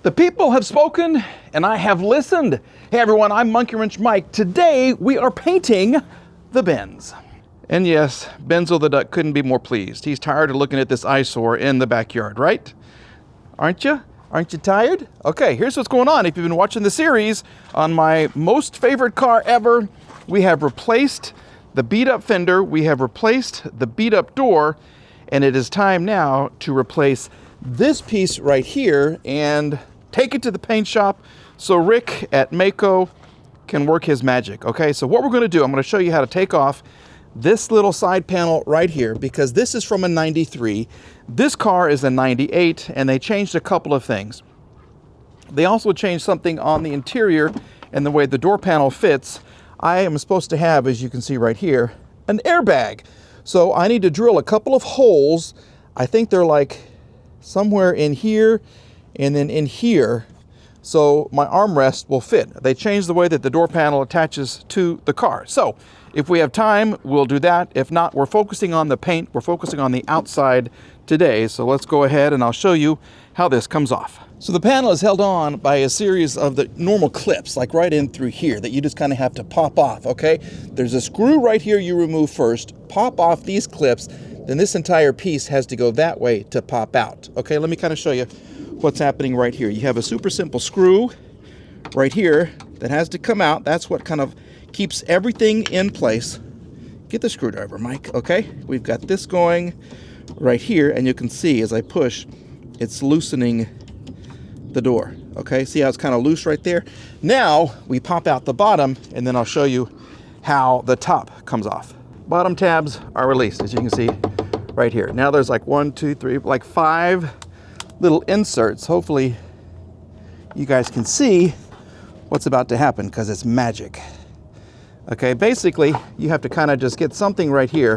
The people have spoken and I have listened. Hey everyone, I'm Monkey Wrench Mike. Today we are painting the Benz. And yes, Benzo the Duck couldn't be more pleased. He's tired of looking at this eyesore in the backyard, right? Aren't you? Aren't you tired? Okay, here's what's going on. If you've been watching the series on my most favorite car ever, we have replaced the beat up fender, we have replaced the beat up door, and it is time now to replace this piece right here and take it to the paint shop so Rick at Maaco can work his magic. Okay, so what we're going to do, I'm going to show you how to take off this little side panel right here, because this is from a 93. This car is a 98, and they changed a couple of things. They also changed something on the interior and the way the door panel fits. I am supposed to have, as you can see right here, an airbag. So I need to drill a couple of holes. I think they're like somewhere in here and then in here, so my armrest will fit. They changed the way that the door panel attaches to the car. So if we have time, we'll do that. If not, we're focusing on the paint. We're focusing on the outside today. So let's go ahead and I'll show you how this comes off. So the panel is held on by a series of the normal clips, like right in through here, that you just kind of have to pop off, okay? There's a screw right here you remove first, pop off these clips, then this entire piece has to go that way to pop out. Okay, let me kind of show you what's happening right here. You have a super simple screw right here that has to come out. That's what kind of keeps everything in place. Get the screwdriver, Mike, okay? We've got this going right here, and you can see as I push, it's loosening the door, okay? See how it's kind of loose right there? Now, we pop out the bottom, and then I'll show you how the top comes off. Bottom tabs are released, as you can see right here. Now there's like 1, 2, 3, like 5 little inserts. Hopefully you guys can see what's about to happen, because it's magic. Okay, basically, you have to kind of just get something right here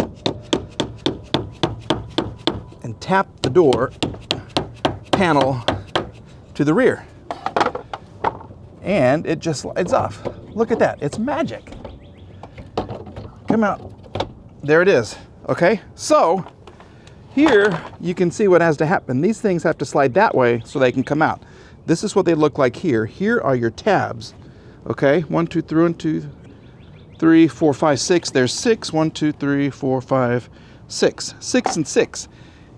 and tap the door panel to the rear. And it just slides off. Look at that, it's magic. Come out. There it is, okay? So, here you can see what has to happen. These things have to slide that way so they can come out. This is what they look like here. Here are your tabs, okay? 1, 2, 3, 1, 2, 3, 4, 5, 6. There's 6. 1, 2, 3, 4, 5, 6. 6 and 6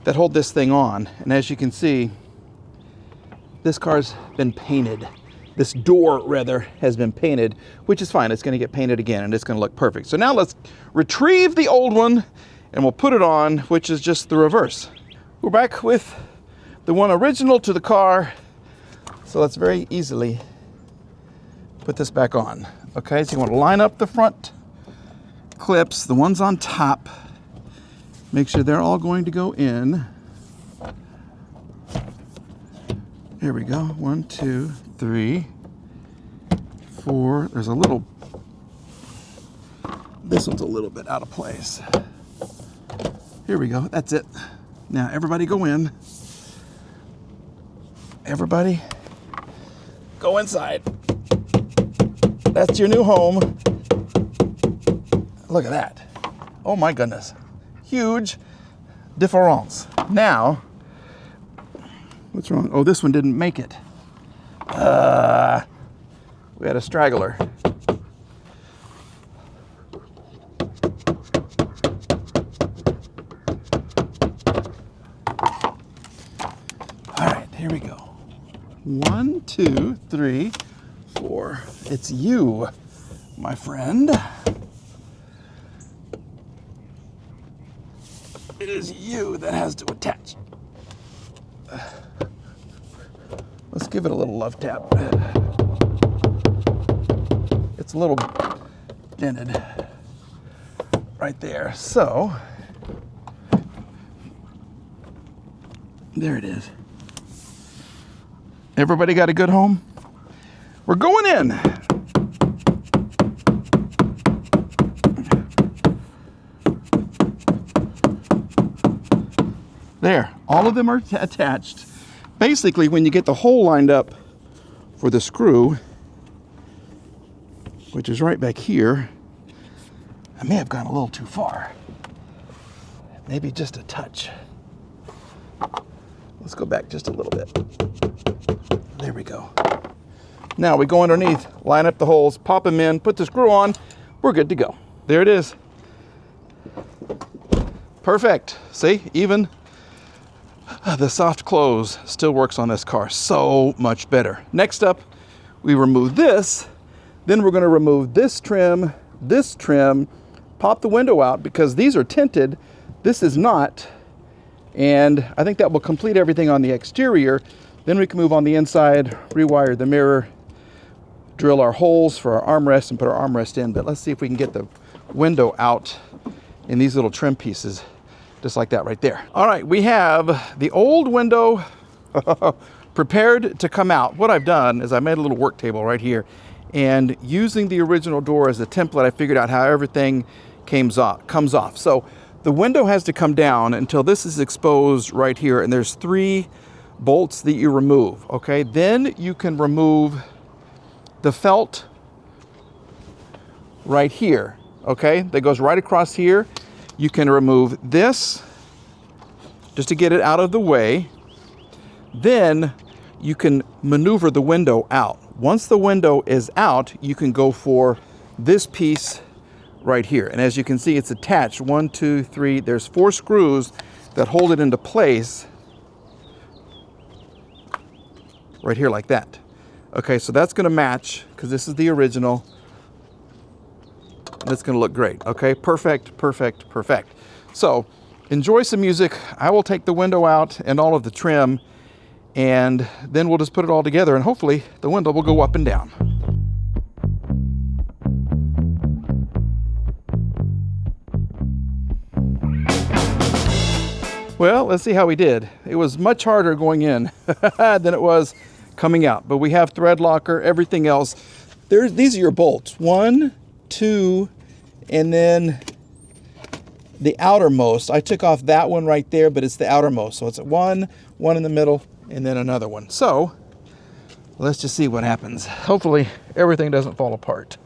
that hold this thing on. And as you can see, this car's been painted. This door, rather, has been painted, which is fine. It's going to get painted again, and it's going to look perfect. So now let's retrieve the old one, and we'll put it on, which is just the reverse. We're back with the one original to the car, so let's very easily put this back on. Okay, so you want to line up the front clips, the ones on top. Make sure they're all going to go in. Here we go. 1, 2, 3, 4. There's a little, this one's a little bit out of place. Here we go. That's it. Now everybody go in. Everybody go inside. That's your new home. Look at that. Oh my goodness. Huge difference. Now, what's wrong? Oh, this one didn't make it. We had a straggler. All right, here we go. 1, 2, 3, 4. It's you, my friend. It is you that has to attach. Let's give it a little love tap. It's a little dented right there. So, there it is. Everybody got a good home? We're going in. There, all of them are attached. Basically, when you get the hole lined up for the screw, which is right back here, I may have gone a little too far. Maybe just a touch. Let's go back just a little bit. There we go. Now we go underneath, line up the holes, pop them in, put the screw on, we're good to go. There it is. Perfect. See, even the soft close still works on this car so much better. Next up, we remove this. Then we're going to remove this trim, pop the window out because these are tinted. This is not. And I think that will complete everything on the exterior. Then we can move on the inside, rewire the mirror, drill our holes for our armrest and put our armrest in. But let's see if we can get the window out in these little trim pieces, just like that right there. All right, we have the old window prepared to come out. What I've done is I made a little work table right here, and using the original door as a template, I figured out how everything comes off. So the window has to come down until this is exposed right here, and there's 3 bolts that you remove, okay? Then you can remove the felt right here, okay? That goes right across here. You can remove this just to get it out of the way. Then you can maneuver the window out. Once the window is out, you can go for this piece right here. And as you can see, it's attached 1, 2, 3. There's 4 screws that hold it into place right here like that. Okay, so that's gonna match because this is the original. That's gonna look great. Okay, perfect, perfect, perfect. So enjoy some music. I will take the window out and all of the trim, and then we'll just put it all together, and hopefully the window will go up and down. Well, let's see how we did. It was much harder going in than it was coming out, but we have thread locker, everything else. These are your bolts. 1, 2, and then the outermost. I took off that one right there, but it's the outermost. So it's 1 in the middle, and then another one. So let's just see what happens. Hopefully everything doesn't fall apart.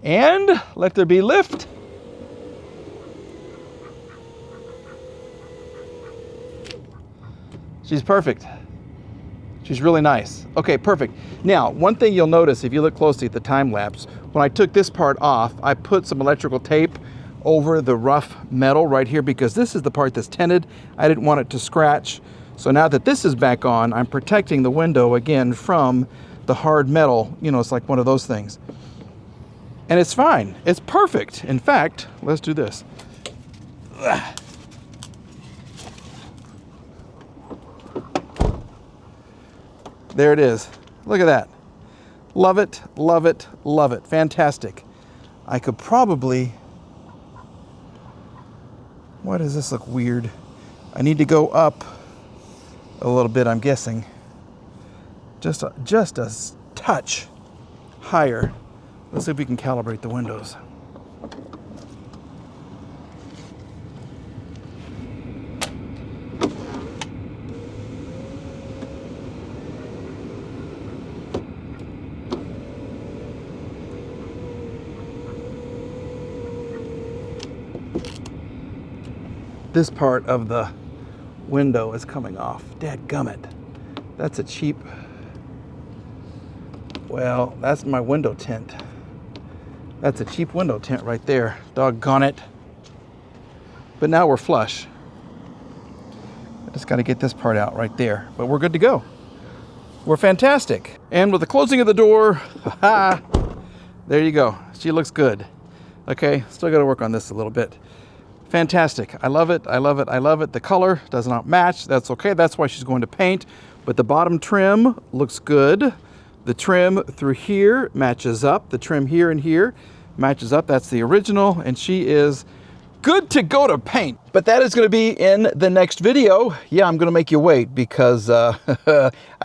And let there be lift. She's perfect. She's really nice. Okay, perfect. Now, one thing you'll notice if you look closely at the time lapse, when I took this part off, I put some electrical tape over the rough metal right here because this is the part that's tinted. I didn't want it to scratch. So now that this is back on, I'm protecting the window again from the hard metal. You know, it's like one of those things. And it's fine. It's perfect. In fact, let's do this. There it is. Look at that. Love it, love it, love it. Fantastic. I could probably... Why does this look weird? I need to go up a little bit, I'm guessing. Just a touch higher. Let's see if we can calibrate the windows. This part of the window is coming off. Dadgummit. That's a cheap... Well, that's my window tint. That's a cheap window tint right there. Doggone it. But now we're flush. I just got to get this part out right there. But we're good to go. We're fantastic. And with the closing of the door, there you go. She looks good. Okay, still got to work on this a little bit. Fantastic. I love it. I love it. I love it. The color does not match. That's okay. That's why she's going to paint. But the bottom trim looks good. The trim through here matches up. The trim here and here matches up. That's the original. And she is good to go to paint. But that is going to be in the next video. Yeah, I'm going to make you wait because I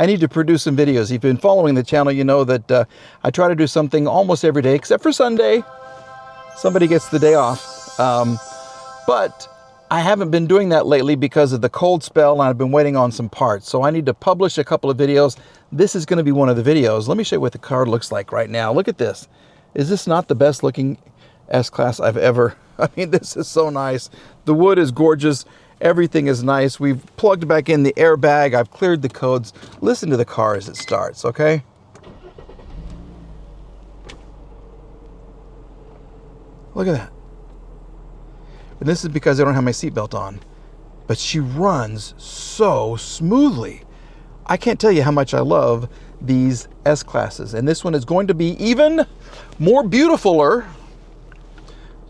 need to produce some videos. If you've been following the channel, you know that I try to do something almost every day, except for Sunday. Somebody gets the day off. But I haven't been doing that lately because of the cold spell, and I've been waiting on some parts. So I need to publish a couple of videos. This is going to be one of the videos. Let me show you what the car looks like right now. Look at this. Is this not the best looking S-Class I've ever... I mean, this is so nice. The wood is gorgeous. Everything is nice. We've plugged back in the airbag. I've cleared the codes. Listen to the car as it starts, okay? Look at that. And this is because I don't have my seatbelt on. But she runs so smoothly. I can't tell you how much I love these S-Classes. And this one is going to be even more beautifuler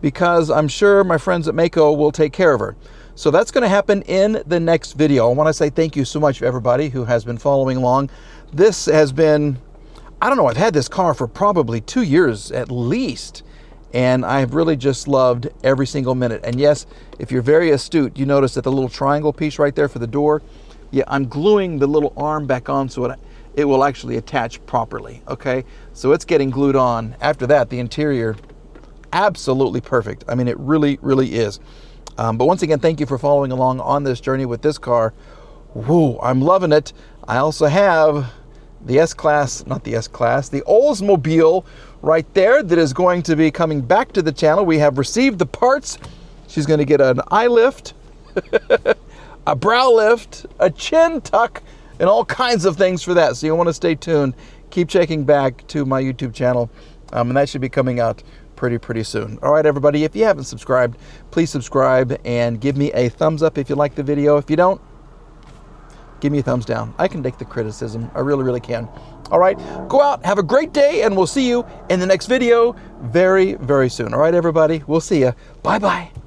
because I'm sure my friends at Maaco will take care of her. So that's going to happen in the next video. I want to say thank you so much to everybody who has been following along. This has been, I don't know, I've had this car for probably 2 years at least. And I've really just loved every single minute. And yes, if you're very astute, you notice that the little triangle piece right there for the door, yeah, I'm gluing the little arm back on so it will actually attach properly, okay? So it's getting glued on. After that, the interior, absolutely perfect. I mean, it really, really is. But once again, thank you for following along on this journey with this car. Woo, I'm loving it. I also have the S-Class, not the S-Class, the Oldsmobile right there that is going to be coming back to the channel. We have received the parts. She's going to get an eye lift, a brow lift, a chin tuck, and all kinds of things for that. So you want to stay tuned. Keep checking back to my YouTube channel, and that should be coming out pretty soon. All right, everybody, if you haven't subscribed, please subscribe and give me a thumbs up if you like the video. If you don't, give me a thumbs down. I can take the criticism. I really, really can. All right, go out, have a great day, and we'll see you in the next video very, very soon. All right, everybody, we'll see you. Bye-bye.